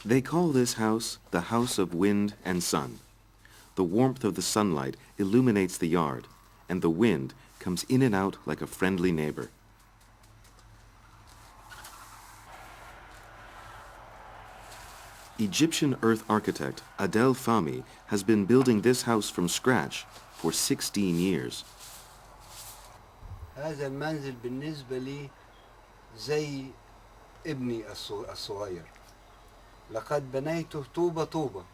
They call this house the House of Wind and Sun. The warmth of the sunlight illuminates the yard, and the wind comes in and out like a friendly neighbor. Egyptian earth architect Adel Fahmy has been building this house from scratch for 16 years. هذا المنزل بالنسبة لي زي ابني الصغير. لقد بنيته طوبة طوبة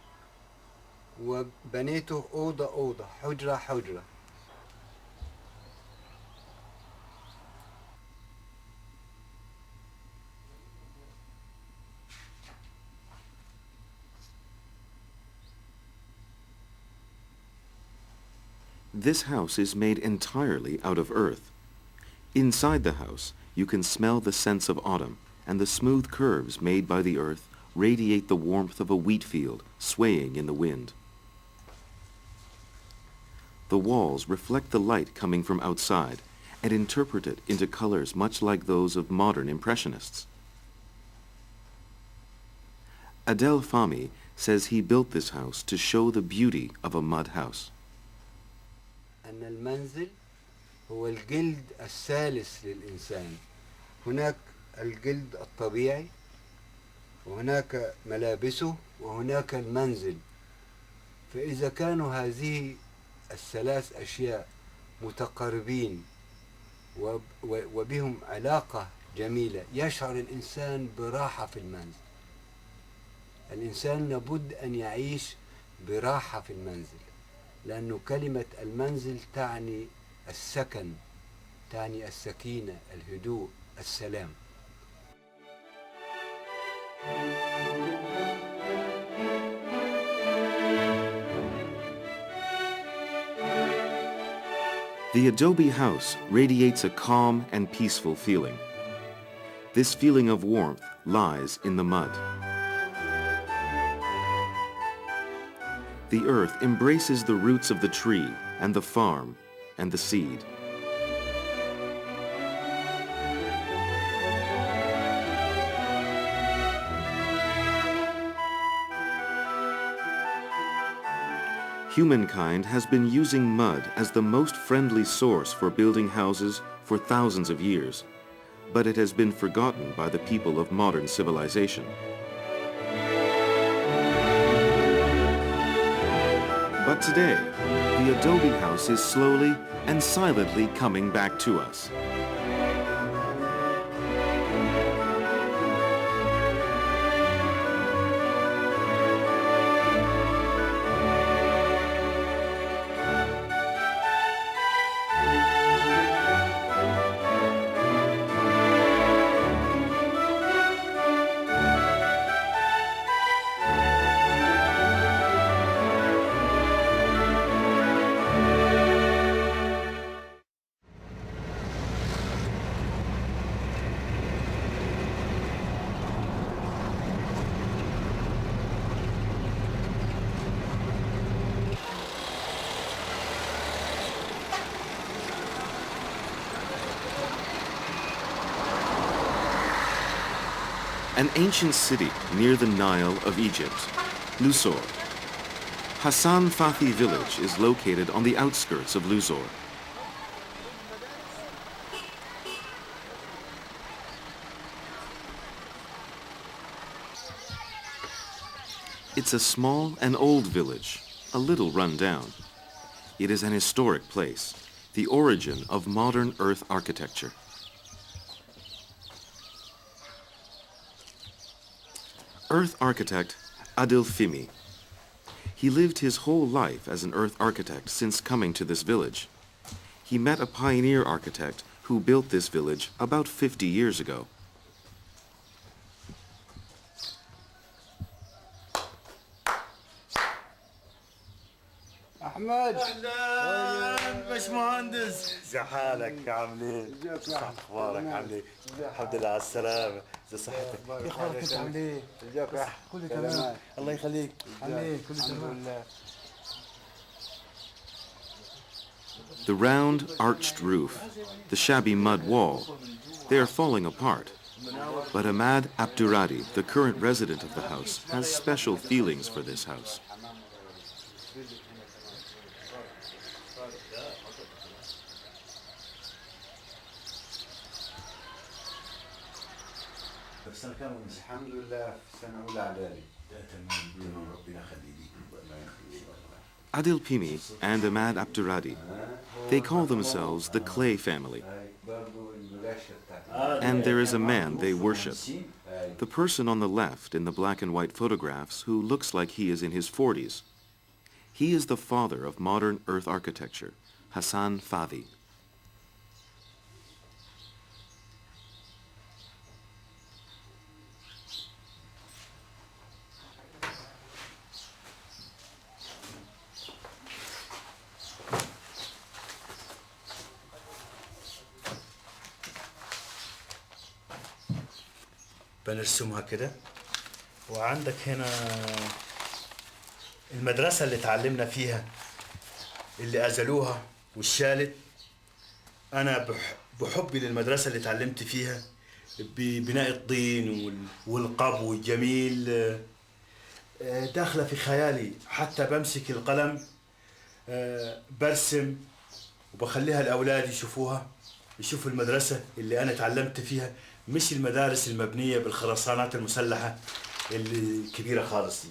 وبنيته أوضة أوضة حجرة حجرة. This house is made entirely out of earth. Inside the house, you can smell the scents of autumn, and the smooth curves made by the earth radiate the warmth of a wheat field swaying in the wind. The walls reflect the light coming from outside and interpret it into colors much like those of modern impressionists. Adel Fahmy says he built this house to show the beauty of a mud house. أن المنزل هو الجلد الثالث للإنسان. هناك الجلد الطبيعي وهناك ملابسه وهناك المنزل. فإذا كانوا هذه الثلاث أشياء متقاربين وبهم علاقة جميلة يشعر الإنسان براحة في المنزل. الإنسان لابد أن يعيش براحة في المنزل، لأنه كلمة المنزل تعني السكن، تعني السكينة، الهدوء، السلام. The adobe house radiates a calm and peaceful feeling. This feeling of warmth lies in the mud. The earth embraces the roots of the tree and the farm and the seed. Humankind has been using mud as the most friendly source for building houses for thousands of years, but it has been forgotten by the people of modern civilization. But today, the adobe house is slowly and silently coming back to us. An ancient city near the Nile of Egypt, Luxor. Hassan Fathi village is located on the outskirts of Luxor. It's a small and old village, a little run down. It is an historic place, the origin of modern earth architecture. Earth architect Adel Fahmy. He lived his whole life as an earth architect since coming to this village. He met a pioneer architect who built this village about 50 years ago. احمد اهلا باشمهندس، ازي حالك؟ عامل ايه؟ ازيك؟ اخبارك عامل ايه؟ الحمد لله على السلامه، ازي صحتك؟ ايه اخبارك انت عامل ايه؟ ازيك؟ كله تمام الله يخليك، عامل ايه؟ كله تمام. The round, arched roof, the shabby mud wall, they are falling apart, But Ahmad Abdurradi, the current resident of the house, has special feelings for this house. الحمد لله في سنة أولى إعدادي. Adil Pimi and Ahmad Abdurradi, they call themselves the Clay family. And there is a man they worship. The person on the left in the black and white photographs who looks like he is in his 40s. He is the father of modern earth architecture, Hassan Fadi. بنرسمها كده. وعندك هنا المدرسة اللي تعلمنا فيها اللي أزلوها والشالت. أنا بحبي للمدرسة اللي تعلمت فيها ببناء الطين والقبو الجميل داخلة في خيالي. حتى بمسك القلم برسم وبخليها الأولاد يشوفوها، يشوفوا المدرسة اللي أنا تعلمت فيها، مش المدارس المبنية بالخرسانات المسلحة الكبيرة خالص دي.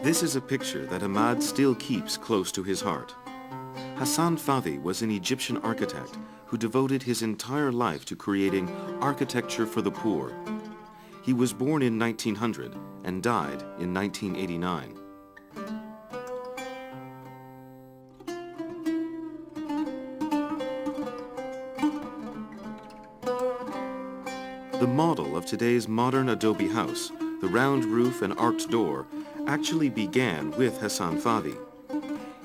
This is a picture that Ahmad still keeps close to his heart. Hassan Fadi was an Egyptian architect who devoted his entire life to creating architecture for the poor. He was born in 1900 and died in 1989. The model of today's modern adobe house, the round roof and arched door, actually began with Hassan Fadi.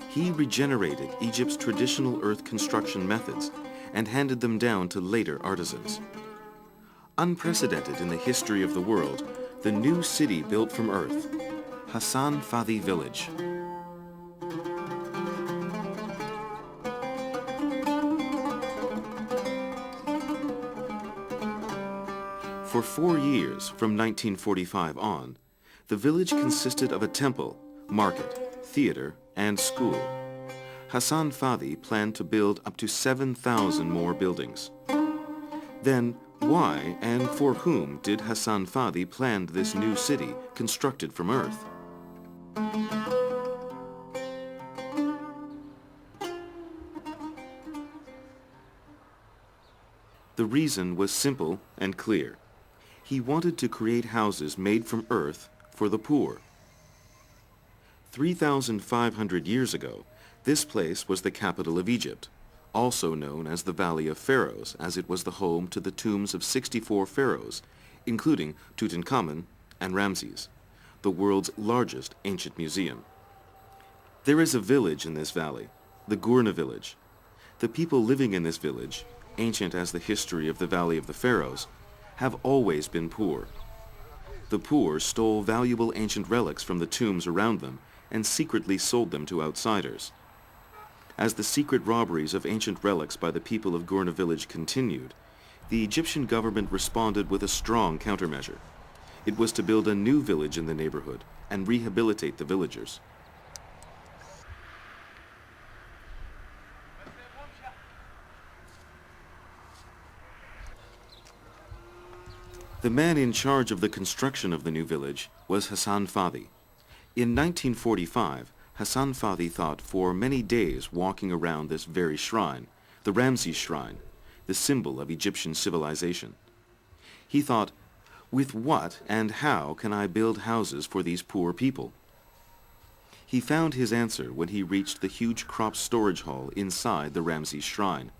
He regenerated Egypt's traditional earth construction methods and handed them down to later artisans. Unprecedented in the history of the world, the new city built from earth, Hassan Fadi Village. For 4 years, from 1945 on, the village consisted of a temple, market, theater, and school. Hassan Fadi planned to build up to 7,000 more buildings. Then, why and for whom did Hassan Fadi plan this new city constructed from earth? The reason was simple and clear. He wanted to create houses made from earth for the poor. 3,500 years ago, this place was the capital of Egypt, also known as the Valley of Pharaohs, as it was the home to the tombs of 64 pharaohs, including Tutankhamun and Ramses, the world's largest ancient museum. There is a village in this valley, the Gourna village. The people living in this village, ancient as the history of the Valley of the Pharaohs, have always been poor. The poor stole valuable ancient relics from the tombs around them and secretly sold them to outsiders. As the secret robberies of ancient relics by the people of Gourna village continued, the Egyptian government responded with a strong countermeasure. It was to build a new village in the neighborhood and rehabilitate the villagers. The man in charge of the construction of the new village was Hassan Fadi. In 1945, Hassan Fadi thought for many days walking around this very shrine, the Ramses Shrine, the symbol of Egyptian civilization. He thought, with what and how can I build houses for these poor people? He found his answer when he reached the huge crop storage hall inside the Ramses Shrine.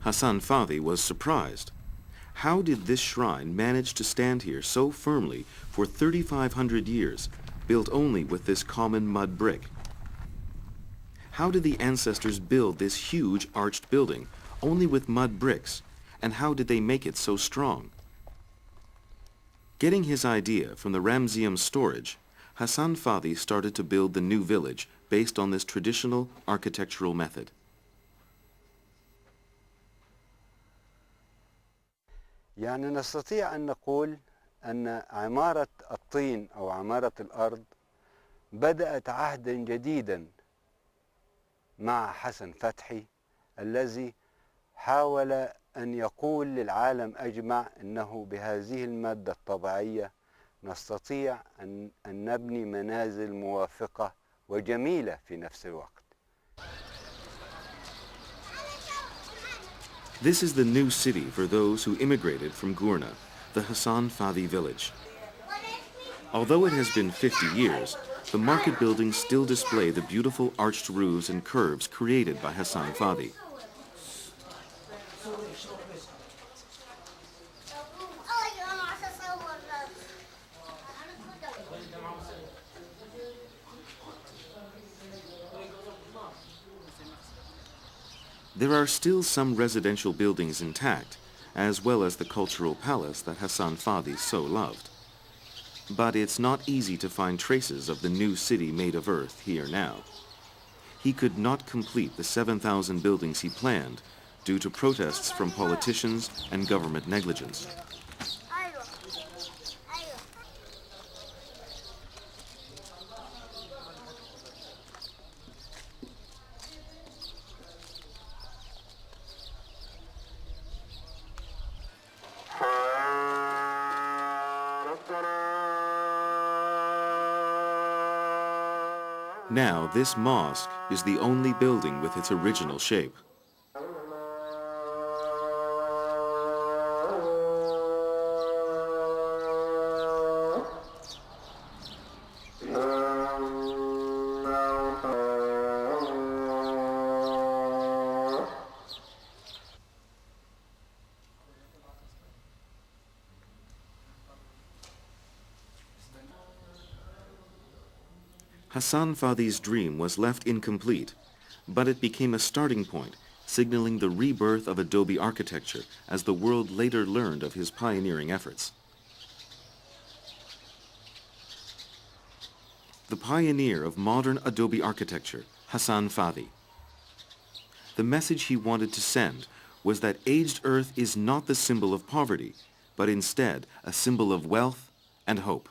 Hassan Fadi was surprised. How did this shrine manage to stand here so firmly for 3,500 years, built only with this common mud brick. How did the ancestors build this huge arched building only with mud bricks, and how did they make it so strong? Getting his idea from the Ramesseum storage, Hassan Fadi started to build the new village based on this traditional architectural method. يعني نستطيع أن نقول أن عمارة الطين أو عمارة الأرض بدأت عهدا جديدا مع حسن فتحي الذي حاول أن يقول للعالم أجمع أنه بهذه المادة الطبيعية نستطيع أن نبني منازل موافقة وجميلة في نفس الوقت. This is the new city for those who immigrated from Gurna, the Hassan Fadi village. Although it has been 50 years, the market buildings still display the beautiful arched roofs and curves created by Hassan Fadi. There are still some residential buildings intact, as well as the cultural palace that Hassan Fadi so loved. But it's not easy to find traces of the new city made of earth here now. He could not complete the 7,000 buildings he planned due to protests from politicians and government negligence. Now, this mosque is the only building with its original shape. Hassan Fadi's dream was left incomplete, but it became a starting point, signaling the rebirth of Adobe architecture as the world later learned of his pioneering efforts. The pioneer of modern Adobe architecture, Hassan Fadi. The message he wanted to send was that aged earth is not the symbol of poverty, but instead a symbol of wealth and hope.